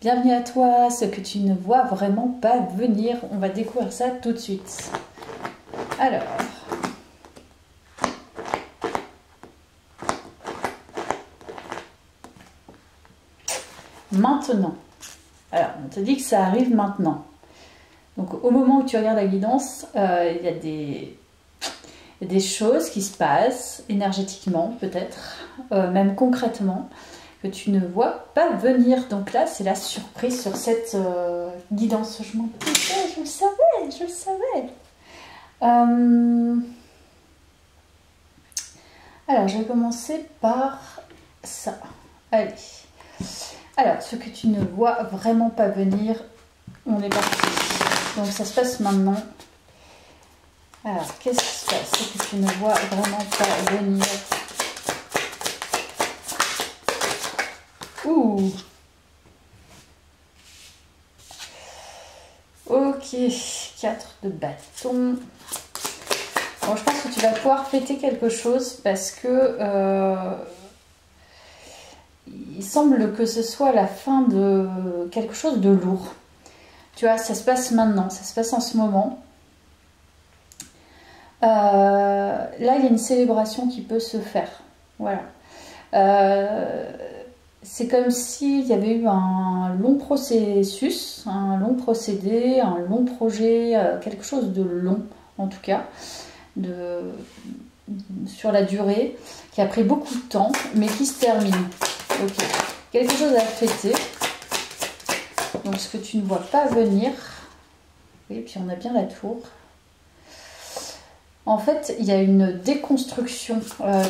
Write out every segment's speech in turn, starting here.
Bienvenue à toi, ce que tu ne vois vraiment pas venir. On va découvrir ça tout de suite. Alors, maintenant. Alors, on te dit que ça arrive maintenant. Donc, au moment où tu regardes la guidance, il y a des choses qui se passent énergétiquement, peut-être, même concrètement, que tu ne vois pas venir. Donc là, c'est la surprise sur cette guidance. Je m'en doutais, je le savais, je le savais. Alors, je vais commencer par ça. Allez. Alors, ce que tu ne vois vraiment pas venir, on est parti. Donc, ça se passe maintenant. Alors, qu'est-ce qui se passe? Ce que tu ne vois vraiment pas venir. Ouh. Ok, 4 de bâton. Bon, je pense que tu vas pouvoir fêter quelque chose parce que il semble que ce soit la fin de quelque chose de lourd. Tu vois, ça se passe maintenant, ça se passe en ce moment. Là, il y a une célébration qui peut se faire. Voilà. C'est comme s'il y avait eu un long processus, un long procédé, un long projet, quelque chose de long en tout cas, sur la durée, qui a pris beaucoup de temps, mais qui se termine. Ok. Quelque chose à fêter. Donc ce que tu ne vois pas venir. Oui, puis on a bien la tour. En fait, il y a une déconstruction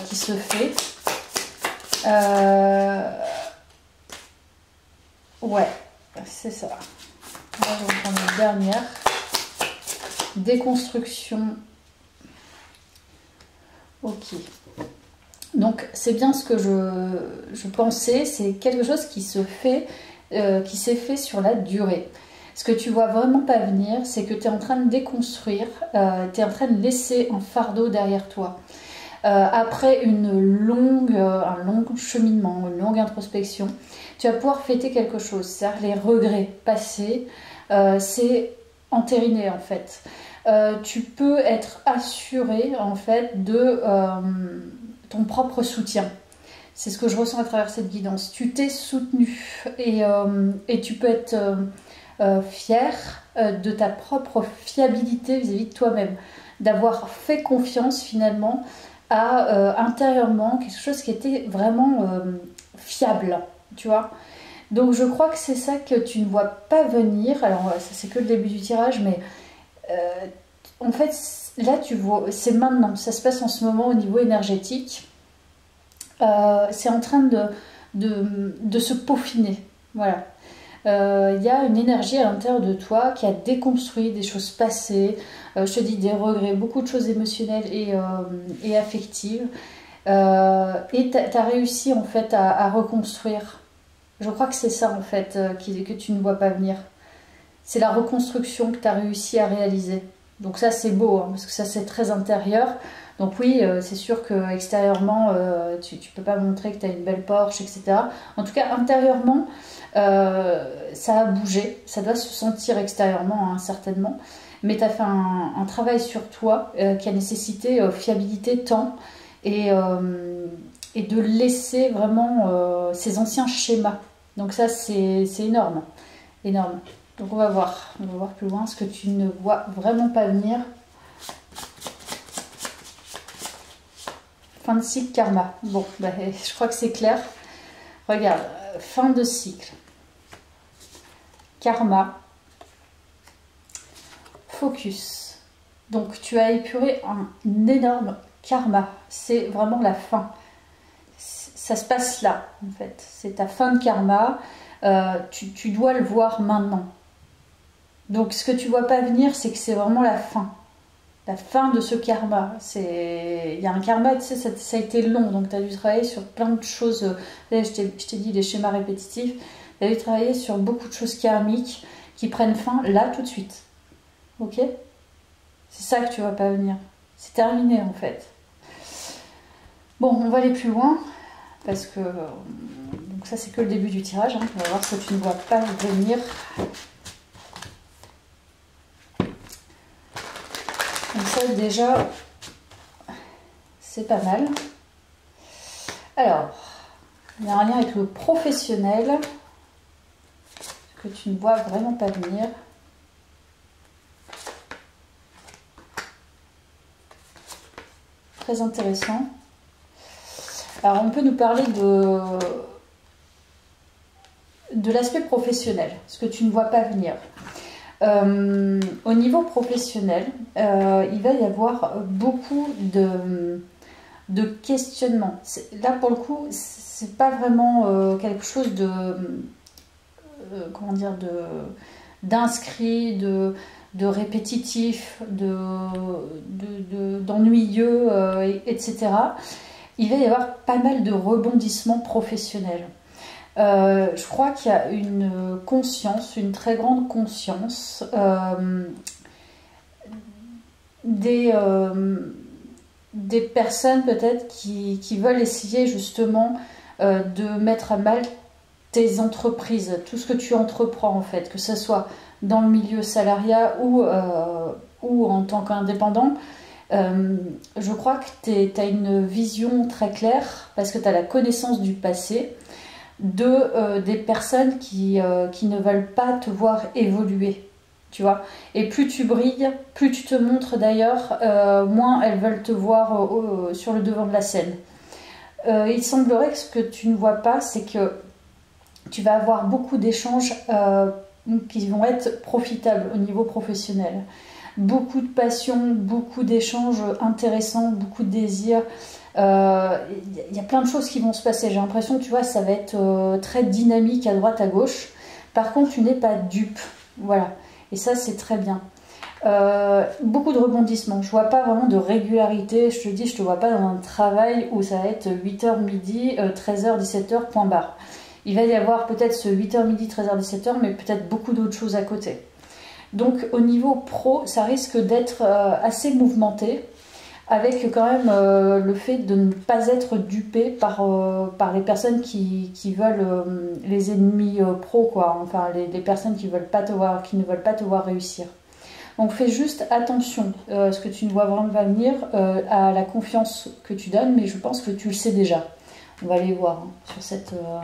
qui se fait. Ouais, c'est ça. Là, je vais prendre une dernière. Déconstruction. Ok. Donc, c'est bien ce que je pensais. C'est quelque chose qui se fait, qui s'est fait sur la durée. Ce que tu vois vraiment pas venir, c'est que tu es en train de déconstruire, tu es en train de laisser un fardeau derrière toi. Après un long cheminement, une longue introspection, tu vas pouvoir fêter quelque chose. C'est-à-dire les regrets passés, c'est entériné en fait. Tu peux être assuré en fait de ton propre soutien. C'est ce que je ressens à travers cette guidance. Tu t'es soutenu et tu peux être fier de ta propre fiabilité vis-à-vis de toi-même. D'avoir fait confiance finalement à intérieurement quelque chose qui était vraiment fiable, tu vois. Donc je crois que c'est ça que tu ne vois pas venir. Alors ça c'est que le début du tirage, mais en fait là tu vois, c'est maintenant, ça se passe en ce moment au niveau énergétique. C'est en train de se peaufiner, voilà. Il y a une énergie à l'intérieur de toi qui a déconstruit des choses passées, je te dis des regrets, beaucoup de choses émotionnelles et affectives, et tu as réussi en fait à reconstruire. Je crois que c'est ça en fait que tu ne vois pas venir. C'est la reconstruction que tu as réussi à réaliser. Donc ça c'est beau, hein, parce que ça c'est très intérieur. Donc oui, c'est sûr que extérieurement, tu ne peux pas montrer que tu as une belle Porsche, etc. En tout cas, intérieurement, ça a bougé. Ça doit se sentir extérieurement, hein, certainement. Mais tu as fait un travail sur toi qui a nécessité fiabilité, temps et de laisser vraiment ces anciens schémas. Donc ça, c'est énorme. Énorme. Donc on va voir plus loin ce que tu ne vois vraiment pas venir. Fin de cycle karma. Bon, bah, je crois que c'est clair. Regarde, fin de cycle. Karma. Focus. Donc tu as épuré un énorme karma. C'est vraiment la fin. Ça se passe là, en fait. C'est ta fin de karma. Tu dois le voir maintenant. Donc ce que tu vois pas venir, c'est que c'est vraiment la fin. La fin de ce karma. Il y a un karma, tu sais, ça a été long, donc tu as dû travailler sur plein de choses. Là, je t'ai dit les schémas répétitifs. Tu as dû travailler sur beaucoup de choses karmiques qui prennent fin là tout de suite. Ok? C'est ça que tu vois pas venir. C'est terminé en fait. Bon, on va aller plus loin. parce que donc ça c'est que le début du tirage, hein. On va voir ce que tu ne vois pas venir. Donc ça déjà c'est pas mal. Alors il y a un lien avec le professionnel que tu ne vois vraiment pas venir. Très intéressant. Alors on peut nous parler de l'aspect professionnel, ce que tu ne vois pas venir. Au niveau professionnel, il va y avoir beaucoup de questionnements. Là pour le coup, c'est pas vraiment quelque chose de comment dire, d'inscrit, de répétitif, d'ennuyeux, etc. Il va y avoir pas mal de rebondissements professionnels. Je crois qu'il y a une conscience, une très grande conscience des personnes peut-être qui veulent essayer justement de mettre à mal tes entreprises, tout ce que tu entreprends en fait, que ce soit dans le milieu salariat ou en tant qu'indépendant. Je crois que tu as une vision très claire parce que tu as la connaissance du passé des personnes qui ne veulent pas te voir évoluer, tu vois. Et plus tu brilles, plus tu te montres d'ailleurs, moins elles veulent te voir sur le devant de la scène. Il semblerait que ce que tu ne vois pas, c'est que tu vas avoir beaucoup d'échanges qui vont être profitables au niveau professionnel. Beaucoup de passion, beaucoup d'échanges intéressants, beaucoup de désirs. Il y a plein de choses qui vont se passer. J'ai l'impression que tu vois, ça va être très dynamique à droite, à gauche. Par contre, tu n'es pas dupe. Voilà. Et ça, c'est très bien. Beaucoup de rebondissements. Je vois pas vraiment de régularité. Je te dis, je te vois pas dans un travail où ça va être 8h midi, 13h, 17h, point barre. Il va y avoir peut-être ce 8h midi, 13h, 17h, mais peut-être beaucoup d'autres choses à côté. Donc au niveau pro, ça risque d'être assez mouvementé, avec quand même le fait de ne pas être dupé par les personnes qui veulent les ennemis pro, quoi. Enfin les personnes qui veulent pas te voir, qui ne veulent pas te voir réussir. Donc fais juste attention, ce que tu ne vois vraiment va venir, à la confiance que tu donnes, mais je pense que tu le sais déjà. On va aller voir hein,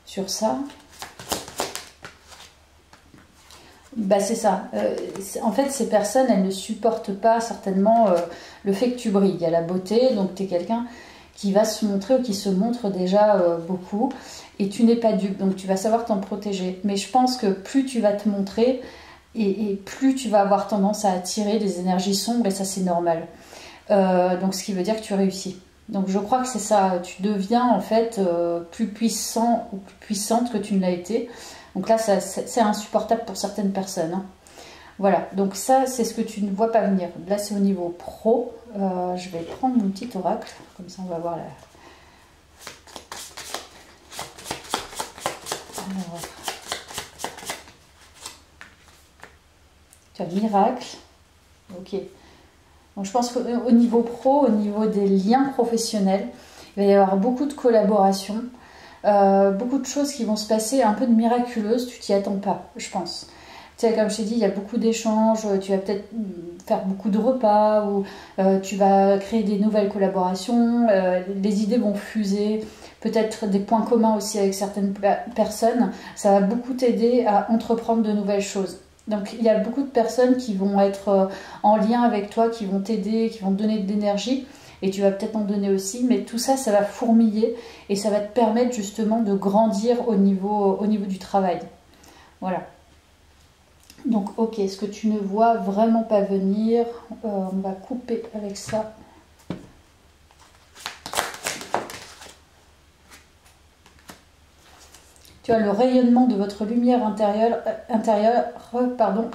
sur ça. Bah c'est ça. En fait, ces personnes, elles ne supportent pas certainement le fait que tu brilles. Il y a la beauté, donc tu es quelqu'un qui va se montrer ou qui se montre déjà beaucoup. Et tu n'es pas dupe, donc tu vas savoir t'en protéger. Mais je pense que plus tu vas te montrer, et plus tu vas avoir tendance à attirer des énergies sombres, et ça c'est normal. Donc ce qui veut dire que tu réussis. Donc je crois que c'est ça. Tu deviens en fait plus puissant ou plus puissante que tu ne l'as été. Donc là, c'est insupportable pour certaines personnes. Hein. Voilà, donc ça, c'est ce que tu ne vois pas venir. Là, c'est au niveau pro. Je vais prendre mon petit oracle. Comme ça, on va voir la... Alors... Tu as miracle. Ok. Donc je pense qu'au niveau pro, au niveau des liens professionnels, il va y avoir beaucoup de collaborations. Beaucoup de choses qui vont se passer un peu de miraculeuses, tu t'y attends pas, je pense. Tu sais, comme je t'ai dit, il y a beaucoup d'échanges, tu vas peut-être faire beaucoup de repas, ou tu vas créer des nouvelles collaborations, les idées vont fuser, peut-être des points communs aussi avec certaines personnes, ça va beaucoup t'aider à entreprendre de nouvelles choses. Donc il y a beaucoup de personnes qui vont être en lien avec toi, qui vont t'aider, qui vont te donner de l'énergie, et tu vas peut-être en donner aussi, mais tout ça, ça va fourmiller et ça va te permettre justement de grandir au niveau du travail. Voilà. Donc, ok, ce que tu ne vois vraiment pas venir, on va couper avec ça. Tu vois, le rayonnement de votre lumière intérieure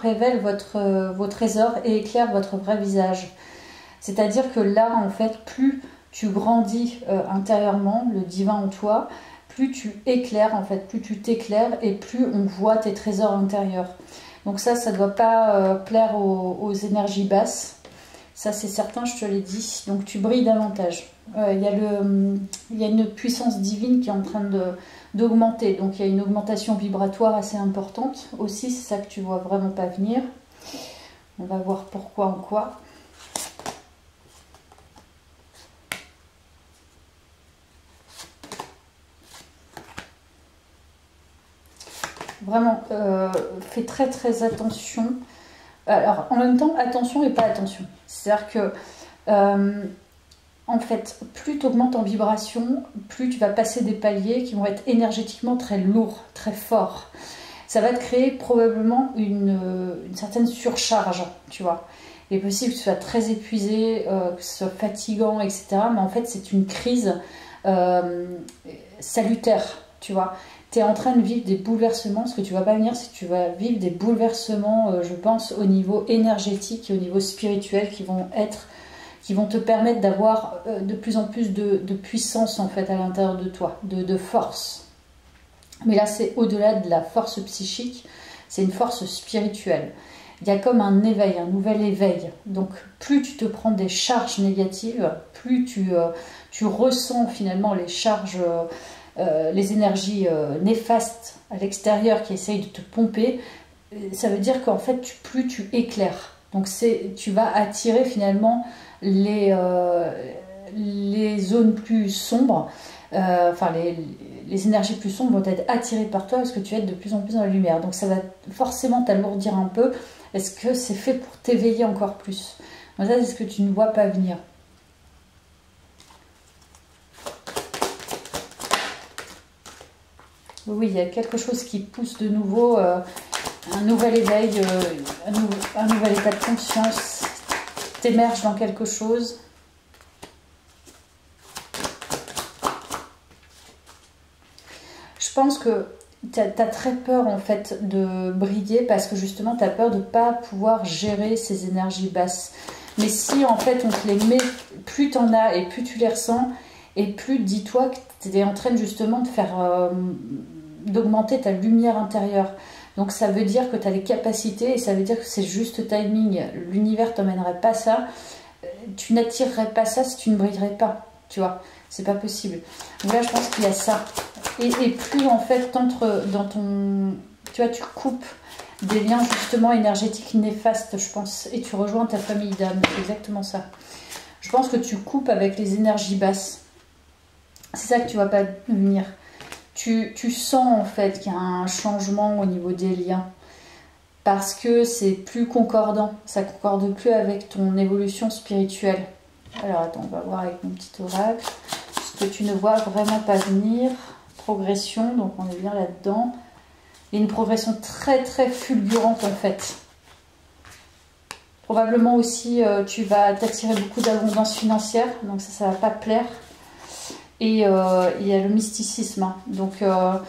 révèle vos trésors et éclaire votre vrai visage. C'est-à-dire que là, en fait, plus tu grandis intérieurement, le divin en toi, plus tu éclaires, en fait, plus tu t'éclaires et plus on voit tes trésors intérieurs. Donc ça ne doit pas plaire aux énergies basses. Ça, c'est certain, je te l'ai dit. Donc, tu brilles davantage. Il y a une puissance divine qui est en train d'augmenter. Donc, il y a une augmentation vibratoire assez importante. Aussi, c'est ça que tu vois vraiment pas venir. On va voir pourquoi en quoi. Vraiment, fais très très attention. Alors, en même temps, attention et pas attention. C'est-à-dire que, en fait, plus tu augmentes en vibration, plus tu vas passer des paliers qui vont être énergétiquement très lourds, très forts. Ça va te créer probablement une certaine surcharge, tu vois. Il est possible que tu sois très épuisé, que ce soit fatigant, etc. Mais en fait, c'est une crise salutaire, tu vois. Tu es en train de vivre des bouleversements. Ce que tu vas pas venir, c'est que tu vas vivre des bouleversements, je pense, au niveau énergétique et au niveau spirituel qui vont te permettre d'avoir de plus en plus de puissance en fait à l'intérieur de toi, de force. Mais là, c'est au-delà de la force psychique, c'est une force spirituelle. Il y a comme un éveil, un nouvel éveil. Donc, plus tu te prends des charges négatives, plus tu ressens finalement les charges, les énergies néfastes à l'extérieur qui essayent de te pomper, ça veut dire qu'en fait, plus tu éclaires. Donc, tu vas attirer finalement les zones plus sombres, enfin les énergies plus sombres vont être attirées par toi parce que tu vas être de plus en plus dans la lumière. Donc ça va forcément t'alourdir un peu. Est-ce que c'est fait pour t'éveiller encore plus? Donc ça, c'est ce que tu ne vois pas venir. Oui, il y a quelque chose qui pousse de nouveau, un nouvel éveil, un nouvel état de conscience. T'émerges dans quelque chose. Je pense que tu as très peur en fait de briller parce que justement tu as peur de ne pas pouvoir gérer ces énergies basses. Mais si en fait on te les met, plus tu en as et plus tu les ressens, et plus dis-toi que tu es en train justement de faire d'augmenter ta lumière intérieure. Donc ça veut dire que tu as les capacités et ça veut dire que c'est juste timing. L'univers t'emmènerait pas ça. Tu n'attirerais pas ça si tu ne brillerais pas. Tu vois, c'est pas possible. Donc là, je pense qu'il y a ça. Et plus en fait, t'entres dans ton... Tu vois, tu coupes des liens justement énergétiques néfastes, je pense. Et tu rejoins ta famille d'âme. C'est exactement ça. Je pense que tu coupes avec les énergies basses. C'est ça que tu vas pas venir. Tu sens en fait qu'il y a un changement au niveau des liens. Parce que c'est plus concordant. Ça ne concorde plus avec ton évolution spirituelle. Alors attends, on va voir avec mon petit oracle. Ce que tu ne vois vraiment pas venir. Progression, donc on est bien là-dedans. Il y a une progression très très fulgurante en fait. Probablement aussi tu vas t'attirer beaucoup d'abondance financière. Donc ça va pas te plaire. Et il y a le mysticisme. Hein. Donc en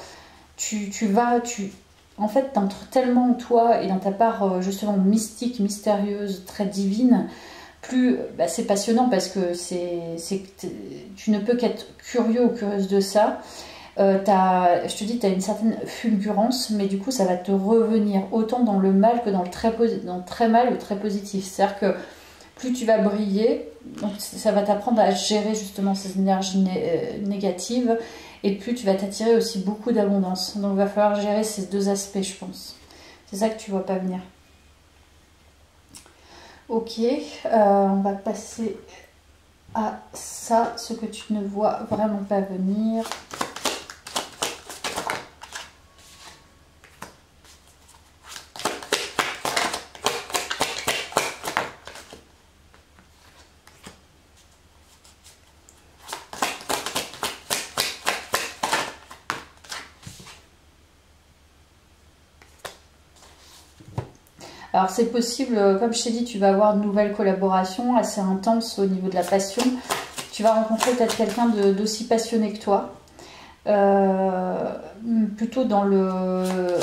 fait, t'entres tellement en toi et dans ta part justement mystique, mystérieuse, très divine, plus c'est passionnant parce que tu ne peux qu'être curieux ou curieuse de ça. Je te dis, tu as une certaine fulgurance, mais du coup, ça va te revenir autant dans le mal que dans le très mal ou très positif. C'est-à-dire que plus tu vas briller, donc ça va t'apprendre à gérer justement ces énergies négatives, et plus tu vas t'attirer aussi beaucoup d'abondance. Donc il va falloir gérer ces deux aspects, je pense. C'est ça que tu vois pas venir. Ok, on va passer à ça, ce que tu ne vois vraiment pas venir. Alors c'est possible, comme je t'ai dit, tu vas avoir de nouvelles collaborations assez intenses au niveau de la passion. Tu vas rencontrer peut-être quelqu'un d'aussi passionné que toi. Plutôt dans le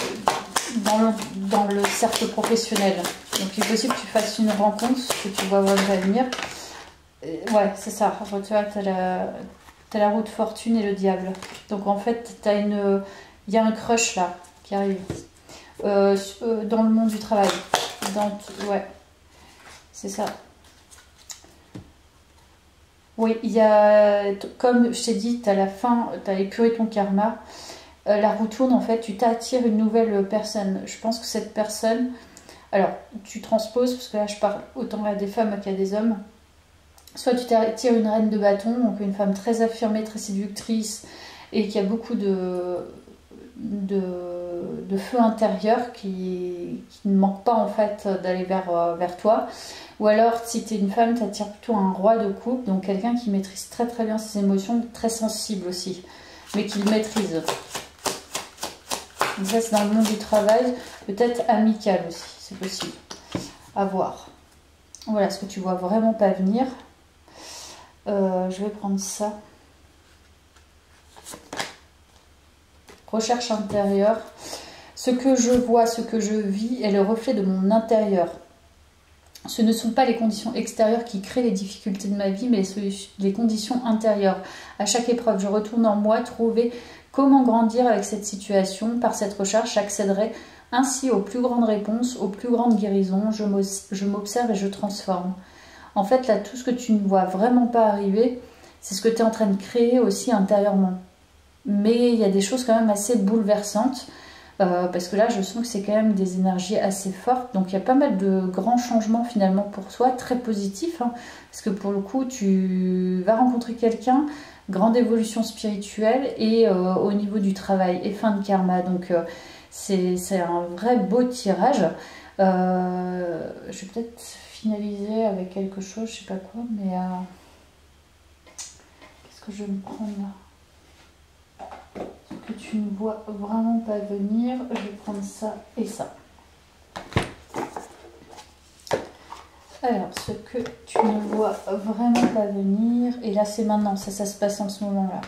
cercle professionnel. Donc il est possible que tu fasses une rencontre que tu vois venir. Ouais, c'est ça. Tu vois, tu as la roue de fortune et le diable. Donc en fait, il y a un crush là qui arrive. Dans le monde du travail. Ouais, c'est ça. Oui, il y a, comme je t'ai dit, tu as la fin, tu as épuré ton karma. La roue tourne, en fait, tu t'attires une nouvelle personne. Je pense que cette personne, alors tu transposes, parce que là je parle autant à des femmes qu'à des hommes. Soit tu t'attires une reine de bâton, donc une femme très affirmée, très séductrice, et qui a beaucoup de feu intérieur qui ne manque pas en fait d'aller vers toi. Ou alors si tu es une femme, tu attires plutôt un roi de coupe, donc quelqu'un qui maîtrise très très bien ses émotions, très sensible aussi, mais qui le maîtrise. Donc ça c'est dans le monde du travail, peut-être amical aussi, c'est possible. À voir. Voilà ce que tu vois vraiment pas venir. Je vais prendre ça. Recherche intérieure. Ce que je vois, ce que je vis est le reflet de mon intérieur. Ce ne sont pas les conditions extérieures qui créent les difficultés de ma vie, mais les conditions intérieures. À chaque épreuve, je retourne en moi, trouver comment grandir avec cette situation. Par cette recherche, j'accéderai ainsi aux plus grandes réponses, aux plus grandes guérisons. Je m'observe et je transforme. En fait, là, tout ce que tu ne vois vraiment pas arriver, c'est ce que tu es en train de créer aussi intérieurement. Mais il y a des choses quand même assez bouleversantes, parce que là, je sens que c'est quand même des énergies assez fortes. Donc, il y a pas mal de grands changements finalement pour toi, très positifs. Hein, parce que pour le coup, tu vas rencontrer quelqu'un, grande évolution spirituelle et au niveau du travail et fin de karma. Donc, c'est un vrai beau tirage. Je vais peut-être finaliser avec quelque chose, je sais pas quoi, mais qu'est-ce que je vais me prendre là? Ce que tu ne vois vraiment pas venir, je vais prendre ça et ça. Alors, ce que tu ne vois vraiment pas venir, et là c'est maintenant, ça se passe en ce moment-là.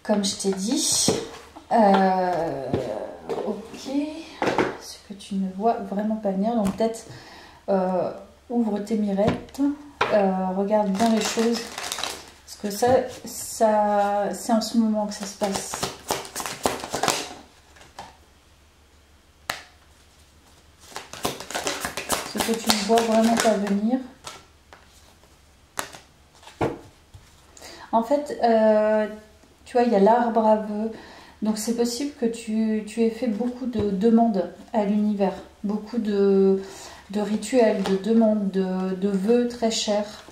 Comme je t'ai dit, ok, ce que tu ne vois vraiment pas venir, donc peut-être ouvre tes mirettes, regarde bien les choses, parce que ça c'est en ce moment que ça se passe. Ce que tu ne vois vraiment pas venir. En fait, tu vois, il y a l'arbre à vœux. Donc c'est possible que tu aies fait beaucoup de demandes à l'univers, beaucoup de rituels, de demandes, de vœux très chers.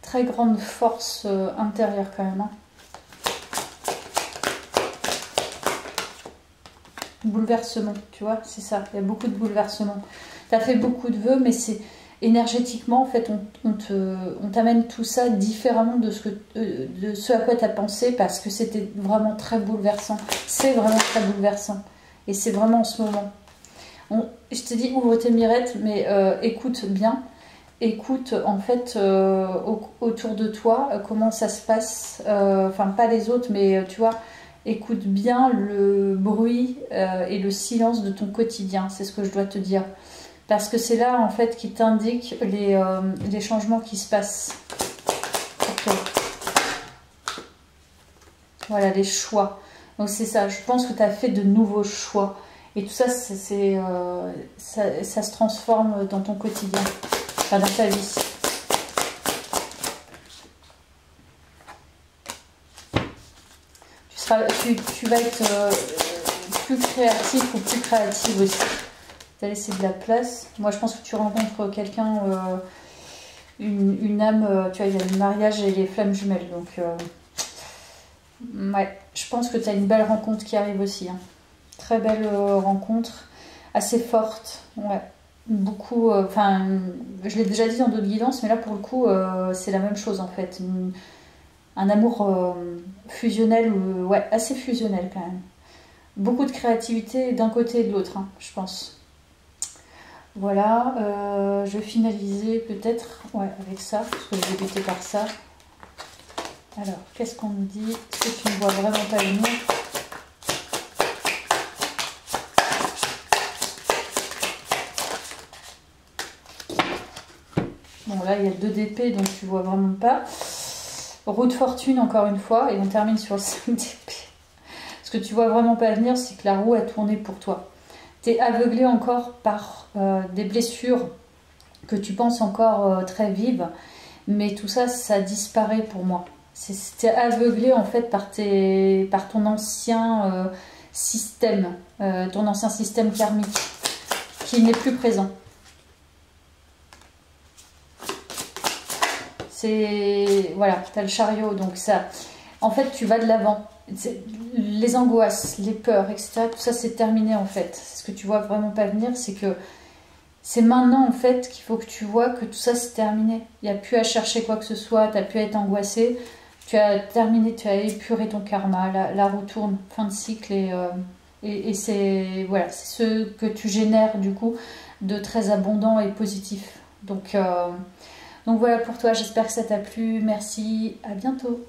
Très grande force intérieure quand même. Hein. Bouleversement, tu vois, c'est ça, il y a beaucoup de bouleversements. Tu as fait beaucoup de vœux, mais c'est énergétiquement, en fait, on t'amène tout ça différemment de ce à quoi tu as pensé, parce que c'était vraiment très bouleversant. C'est vraiment très bouleversant. Et c'est vraiment en ce moment. Je t'ai dit, ouvre tes mirettes, mais écoute bien. Écoute, en fait, autour de toi, comment ça se passe. Enfin, pas les autres, mais tu vois... Écoute bien le bruit et le silence de ton quotidien, c'est ce que je dois te dire. Parce que c'est là, en fait, qui t'indique les changements qui se passent. Okay. Voilà, les choix. Donc c'est ça, je pense que tu as fait de nouveaux choix. Et tout ça, ça se transforme dans ton quotidien, enfin dans ta vie. Tu vas être plus créatif ou plus créative aussi. Tu as laissé de la place. Moi, je pense que tu rencontres quelqu'un, une âme, tu vois, il y a le mariage et les flammes jumelles. Donc, ouais, je pense que tu as une belle rencontre qui arrive aussi. Hein. Très belle rencontre, assez forte. Ouais, beaucoup, enfin, je l'ai déjà dit dans d'autres guidances, mais là, pour le coup, c'est la même chose en fait. Un amour fusionnel, ouais, assez fusionnel quand même. Beaucoup de créativité d'un côté et de l'autre, hein, je pense. Voilà, je vais finaliser peut-être ouais, avec ça, parce que je vais débuter par ça. Alors, qu'est-ce qu'on me dit? Ce que tu ne vois vraiment pas venir. Bon, là, il y a 2 d'épée, donc tu vois vraiment pas. Roue de fortune, encore une fois, et on termine sur le 5 d'épée. Ce que tu vois vraiment pas venir, c'est que la roue a tourné pour toi. Tu es aveuglé encore par des blessures que tu penses encore très vives, mais tout ça, ça disparaît pour moi. Tu es aveuglé en fait par ton ancien système, ton ancien système karmique, qui n'est plus présent. Voilà, tu as le chariot, donc ça, en fait, tu vas de l'avant. Les angoisses, les peurs, etc., tout ça, c'est terminé, en fait. C'est ce que tu vois vraiment pas venir, c'est que c'est maintenant, en fait, qu'il faut que tu vois que tout ça, c'est terminé. Il n'y a plus à chercher quoi que ce soit, tu n'as plus à être angoissé. Tu as terminé, tu as épuré ton karma, la roue tourne, fin de cycle, et c'est voilà, c'est ce que tu génères, du coup, de très abondant et positif. Donc voilà pour toi, j'espère que ça t'a plu. Merci, à bientôt.